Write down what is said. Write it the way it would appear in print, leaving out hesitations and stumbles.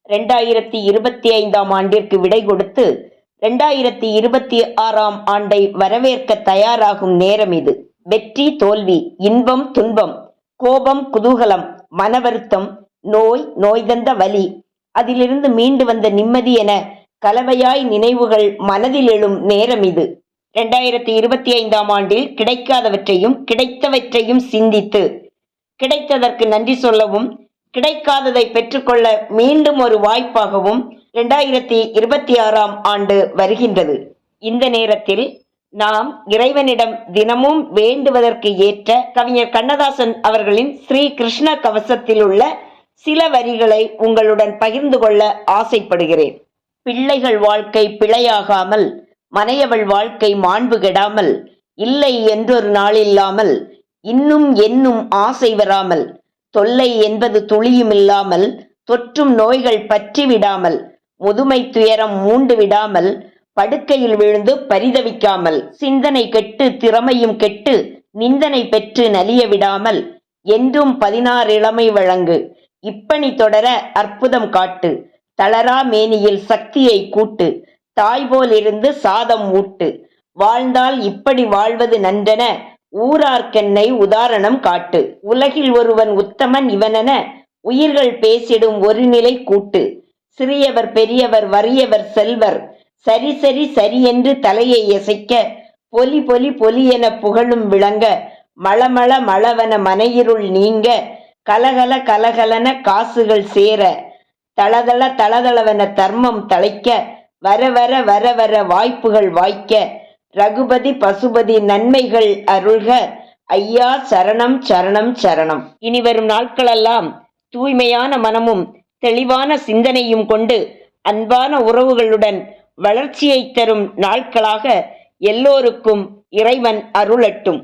2025ஆம் ஆண்டிற்கு விடை கொடுத்து 2026ஆம் ஆண்டை வரவேற்க தயாராகும் நேரம் இது. வெற்றி தோல்வி, இன்பம் துன்பம், கோபம் குதூகலம், மனவருத்தம், நோய், நோய் தந்த வலி, அதிலிருந்து மீண்டு வந்த நிம்மதி என கலவையாய் நினைவுகள் மனதில் எழும் நேரம் இது. 2025ஆம் ஆண்டில் கிடைக்காதவற்றையும் கிடைத்தவற்றையும் சிந்தித்து, கிடைத்ததற்கு நன்றி சொல்லவும், கிடைக்காததை பெற்றுக்கொள்ள மீண்டும் ஒரு வாய்ப்பாகவும் 2026ஆம் ஆண்டு வருகின்றது. இந்த நேரத்தில் நாம் இறைவனிடம் தினமும் வேண்டுவதற்கு ஏற்ற கவிஞர் கண்ணதாசன் அவர்களின் ஸ்ரீ கிருஷ்ண கவசத்தில் உள்ள சில வரிகளை உங்களுடன் பகிர்ந்து கொள்ள ஆசைப்படுகிறேன். பிள்ளைகள் வாழ்க்கை பிழையாகாமல், மனையவள் வாழ்க்கை மாண்பு கெடாமல், இல்லை என்றொரு நாளில்லாமல், இன்னும் என்னும் ஆசை வராமல், தொல்லை என்பது துளியுமில்லாமல், தொற்றும் நோய்கள் பற்றி விடாமல், முதுமை துயரம் மூண்டு விடாமல், படுக்கையில் விழுந்து பரிதவிக்காமல், சிந்தனை கெட்டு திறமையும் கெட்டு நிந்தனை பெற்று நலிய விடாமல், என்றும் 16 இளமை வழங்கு, இப்பணி தொடர அற்புதம் காட்டு, தளரா மேனியில் சக்தியை கூட்டு, தாய்போல் இருந்து சாதம் ஊட்டு, வாழ்ந்தால் இப்படி வாழ்வது நன்றென ஊரார்க்கென்னை உதாரணம் காட்டு, உலகில் ஒருவன் உத்தமன் இவனென உயிர்கள் பேசிடும் ஒரு நிலை கூட்டு, சிறியவர் பெரியவர் வறியவர் செல்வர் சரி சரி சரி என்று தலையை எசைக்க, பொலி பொலி பொலி என புகழும் விளங்க, மளமள மளவன மனையிருள் நீங்க, கலகல கலகலன காசுகள் சேர, தளதள தளதளவென தர்மம் தழைக்க, வர வர வர வர வாய்ப்புகள் வாய்க்க, ரகுபதி பசுபதி நன்மைகள் அருள்க, ஐயா சரணம் சரணம் சரணம். இனி வரும் நாட்களெல்லாம் தூய்மையான மனமும் தெளிவான சிந்தனையும் கொண்டு அன்பான உறவுகளுடன் வளர்ச்சியை தரும் நாட்களாக எல்லோருக்கும் இறைவன் அருளட்டும்.